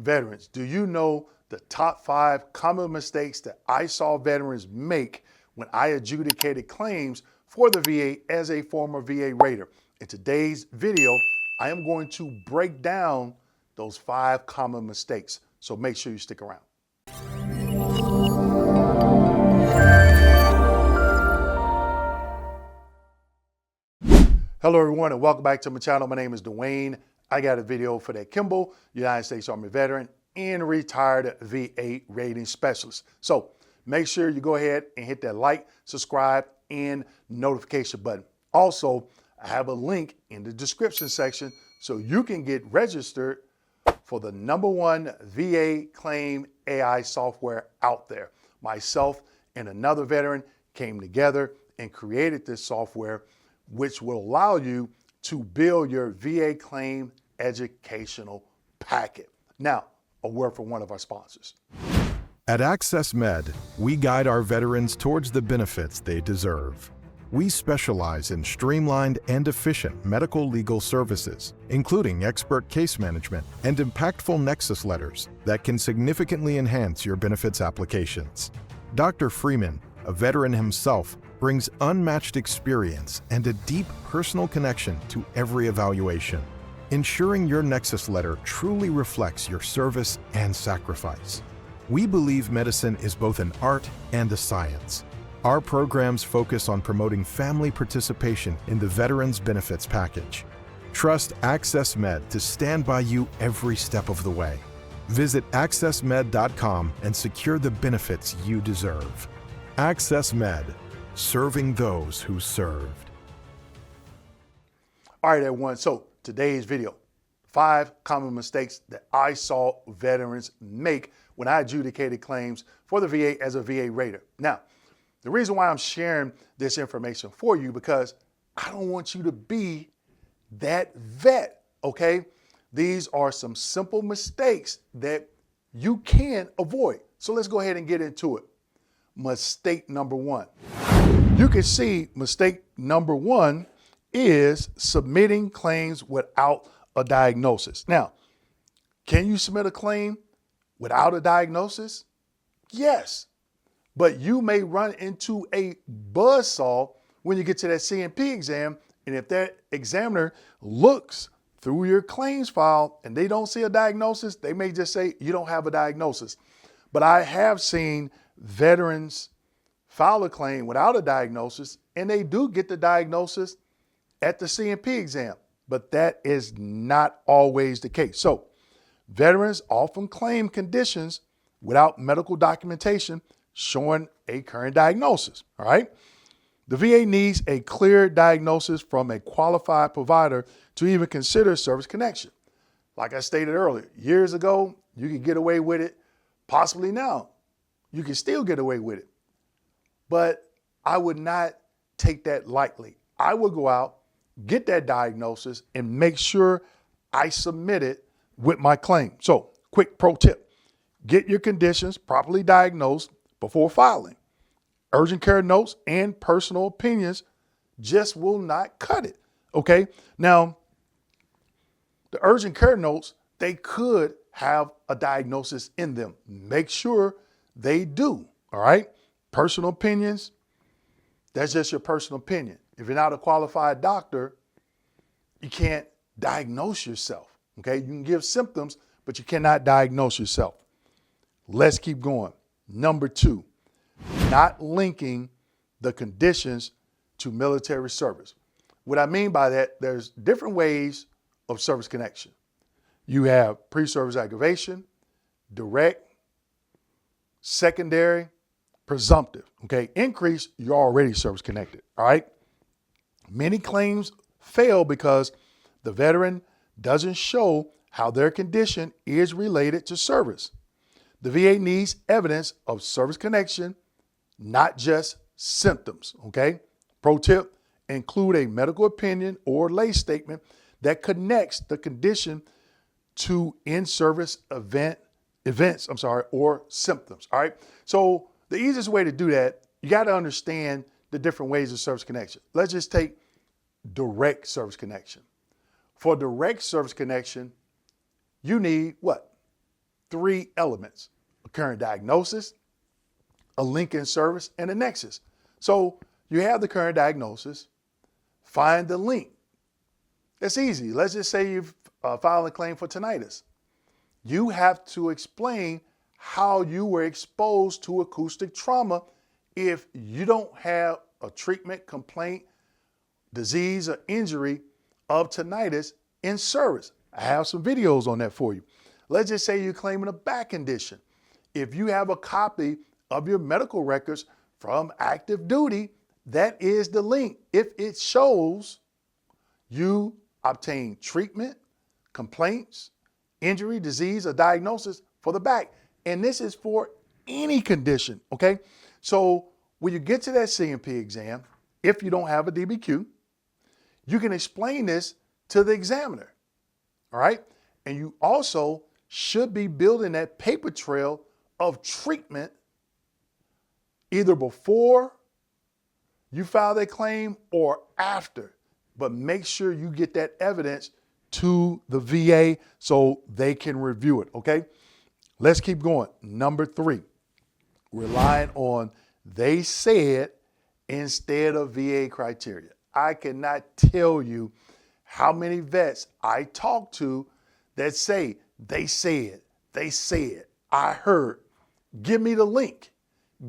veterans, do you know the top 5 common mistakes that I saw veterans make when I adjudicated claims for the VA as a former VA rater? In today's video, I am going to break down those 5 common mistakes. So make sure you stick around. Hello everyone and welcome back to my channel. My name is Dwayne. I got a video for that Kimball, United States Army veteran and retired VA rating specialist. So make sure you go ahead and hit that like, subscribe, and notification button. Also, I have a link in the description section so you can get registered for the #1 VA claim AI software out there. Myself and another veteran came together and created this software, which will allow you to build your VA claim educational packet. Now, a word from one of our sponsors. At Access Med, we guide our veterans towards the benefits they deserve. We specialize in streamlined and efficient medical legal services, including expert case management and impactful Nexus letters that can significantly enhance your benefits applications. Dr. Freeman, a veteran himself, brings unmatched experience and a deep personal connection to every evaluation, ensuring your Nexus letter truly reflects your service and sacrifice. We believe medicine is both an art and a science. Our programs focus on promoting family participation in the Veterans Benefits Package. Trust Access Med to stand by you every step of the way. Visit accessmed.com and secure the benefits you deserve. Access Med, serving those who served. All right, everyone. So today's video, 5 common mistakes that I saw veterans make when I adjudicated claims for the VA as a VA rater. Now, the reason why I'm sharing this information for you, because I don't want you to be that vet, okay? These are some simple mistakes that you can avoid. So let's go ahead and get into it. Mistake number 1. You can see mistake number 1 is submitting claims without a diagnosis. Now, can you submit a claim without a diagnosis? Yes, but you may run into a buzzsaw when you get to that CMP exam, and if that examiner looks through your claims file and they don't see a diagnosis, they may just say you don't have a diagnosis. But I have seen veterans file a claim without a diagnosis, and they do get the diagnosis at the CMP exam, but that is not always the case. So veterans often claim conditions without medical documentation showing a current diagnosis, all right? The VA needs a clear diagnosis from a qualified provider to even consider service connection. Like I stated earlier, years ago, you could get away with it. Possibly now, you can still get away with it. But I would not take that lightly. I would go out, get that diagnosis, and make sure I submit it with my claim. So, quick pro tip, get your conditions properly diagnosed before filing. Urgent care notes and personal opinions just will not cut it, okay? Now, the urgent care notes, they could have a diagnosis in them. Make sure they do, all right? Personal opinions, that's just your personal opinion. If you're not a qualified doctor, you can't diagnose yourself, okay? You can give symptoms, but you cannot diagnose yourself. Let's keep going. Number 2, not linking the conditions to military service. What I mean by that, there's different ways of service connection. You have pre-service aggravation, direct, secondary, presumptive, okay? Increase, you're already service connected, all right? Many claims fail because the veteran doesn't show how their condition is related to service. The VA needs evidence of service connection, not just symptoms, okay? Pro tip, include a medical opinion or lay statement that connects the condition to in-service events, or symptoms, all right? So the easiest way to do that, you got to understand the different ways of service connection. Let's just take direct service connection. For direct service connection, you need what? three elements: a current diagnosis, a link in service, and a nexus. So you have the current diagnosis, find the link. It's easy. Let's just say you've filed a claim for tinnitus. You have to explain how you were exposed to acoustic trauma if you don't have a treatment, complaint, disease, or injury of tinnitus in service. I have some videos on that for you. Let's just say you're claiming a back condition. If you have a copy of your medical records from active duty, that is the link. If it shows you obtain treatment, complaints, injury, disease, or diagnosis for the back. And this is for any condition, okay? So when you get to that C&P exam, if you don't have a DBQ, you can explain this to the examiner, all right? And you also should be building that paper trail of treatment either before you file that claim or after. But make sure you get that evidence to the VA so they can review it, okay? Let's keep going. Number 3, relying on they said instead of VA criteria. I cannot tell you how many vets I talk to that say, they said, I heard. Give me the link.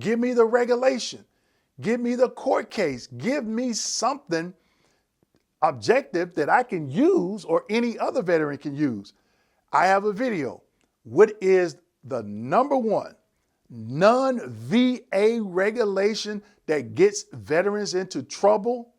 Give me the regulation. Give me the court case. Give me something objective that I can use or any other veteran can use. I have a video. What is the number one non-VA regulation that gets veterans into trouble?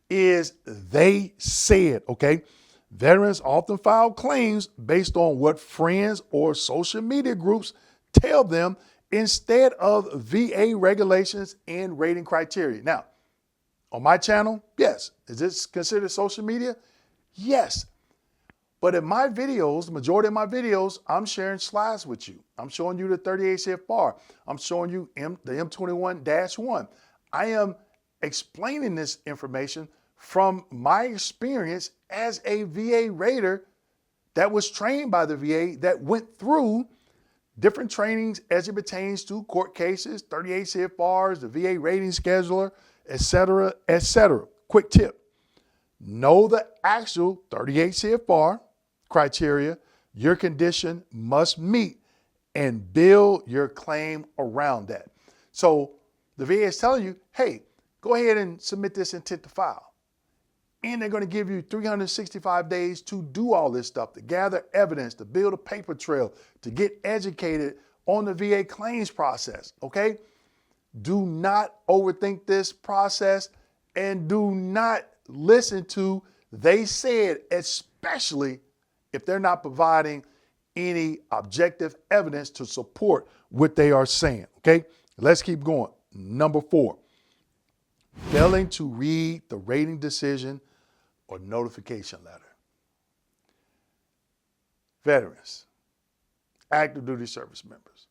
Is they said, okay? Veterans often file claims based on what friends or social media groups tell them instead of VA regulations and rating criteria. Now, on my channel, yes. Is this considered social media? Yes. But in my videos, the majority of my videos, I'm sharing slides with you. I'm showing you the 38 CFR. I'm showing you the M21-1. I am explaining this information from my experience as a VA rater that was trained by the VA, that went through different trainings as it pertains to court cases, 38 CFRs, the VA rating scheduler, etc., etc. Quick tip: know the actual 38 CFR criteria your condition must meet and build your claim around that. So the VA is telling you, hey, go ahead and submit this intent to file. And they're going to give you 365 days to do all this stuff, to gather evidence, to build a paper trail, to get educated on the VA claims process, okay? Do not overthink this process and do not listen to they said, especially if they're not providing any objective evidence to support what they are saying, okay? Let's keep going. Number 4, failing to read the rating decision or notification letter. Veterans, active duty service members.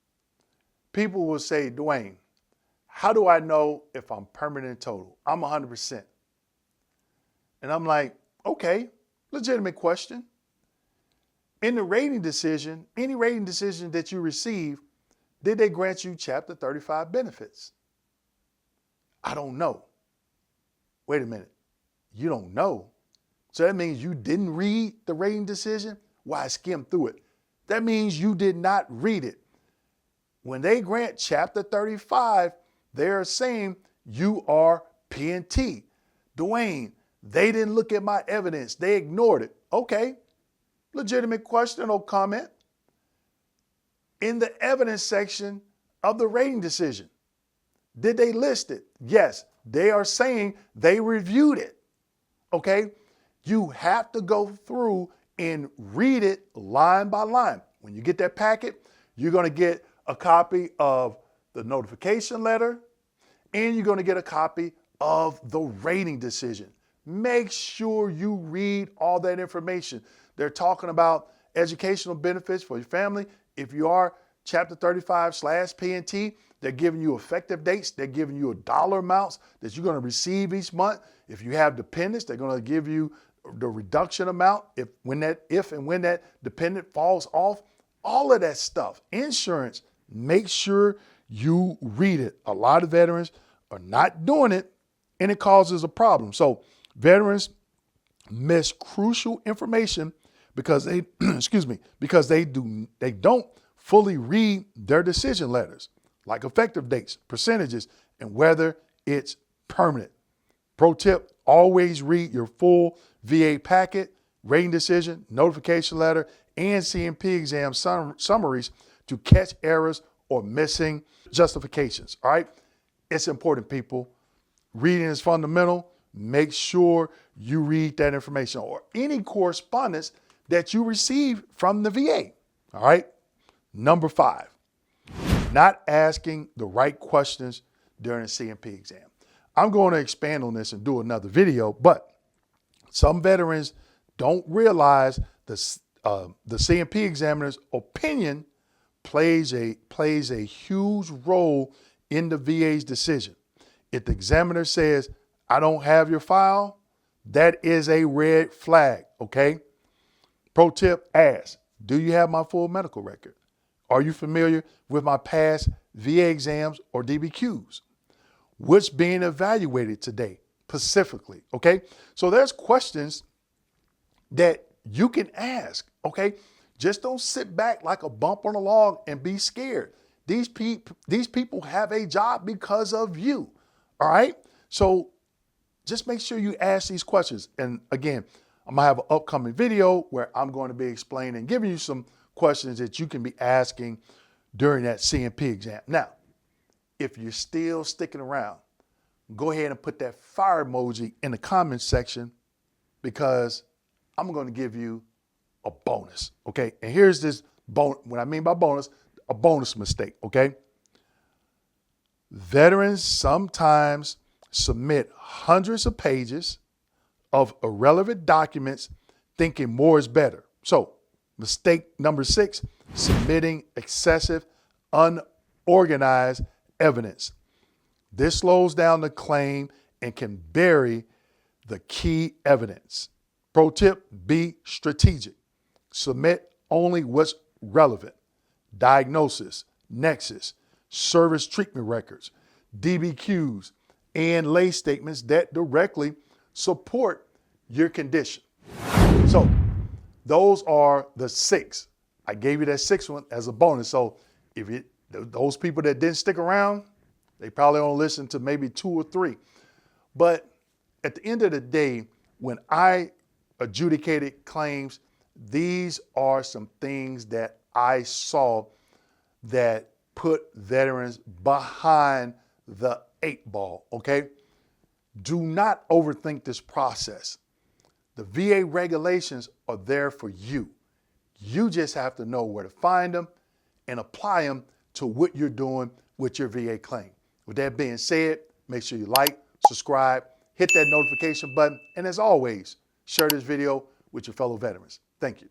People will say, Dwayne, how do I know if I'm permanent and total? I'm 100%. And I'm like, okay, legitimate question. In the rating decision, any rating decision that you receive, did they grant you Chapter 35 benefits? I don't know. Wait a minute. You don't know? So that means you didn't read the rating decision? Why, skim through it. That means you did not read it. When they grant Chapter 35, they're saying you are P&T. Dwayne, they didn't look at my evidence. They ignored it. Okay, legitimate question or comment. In the evidence section of the rating decision, did they list it? Yes, they are saying they reviewed it. Okay, you have to go through and read it line by line. When you get that packet, you're going to get a copy of the notification letter, and you're going to get a copy of the rating decision. Make sure you read all that information. They're talking about educational benefits for your family. If you are Chapter 35/P&T, they're giving you effective dates. They're giving you dollar amounts that you're going to receive each month. If you have dependents, they're going to give you the reduction amount if and when that dependent falls off all of that stuff. Insurance, make sure you read it. A lot of veterans are not doing it, and it causes a problem. So veterans miss crucial information because they, because they don't fully read their decision letters, like effective dates, percentages, and whether it's permanent. Pro tip, always read your full VA packet, rating decision, notification letter, and CMP exam summaries to catch errors or missing justifications. All right? It's important, people. Reading is fundamental. Make sure you read that information or any correspondence that you receive from the VA. All right? Number 5, not asking the right questions during a CMP exam. I'm going to expand on this and do another video, but some veterans don't realize the CMP examiner's opinion plays a huge role in the VA's decision. If the examiner says, I don't have your file, that is a red flag, okay? Pro tip, ask, do you have my full medical record? Are you familiar with my past VA exams or DBQs? What's being evaluated today, specifically, okay? So there's questions that you can ask, okay? Just don't sit back like a bump on a log and be scared. These people have a job because of you, all right? So just make sure you ask these questions. And again, I'm gonna have an upcoming video where I'm going to be explaining and giving you some questions that you can be asking during that CMP exam. Now, if you're still sticking around, go ahead and put that fire emoji in the comments section because I'm going to give you a bonus, okay? And here's this bonus. What I mean by bonus, a bonus mistake, okay? Veterans sometimes submit hundreds of pages of irrelevant documents thinking more is better. So, mistake number 6, submitting excessive, unorganized evidence. This slows down the claim and can bury the key evidence. Pro tip, be strategic. Submit only what's relevant. Diagnosis, Nexus, service treatment records, DBQs, and lay statements that directly support your condition. So those are the 6. I gave you that 6th one as a bonus. So if those people that didn't stick around, they probably only listened to maybe 2 or 3. But at the end of the day, when I adjudicated claims, these are some things that I saw that put veterans behind the 8 ball, okay? Do not overthink this process. The VA regulations are there for you. You just have to know where to find them and apply them to what you're doing with your VA claim. With that being said, make sure you like, subscribe, hit that notification button, and as always, share this video with your fellow veterans. Thank you.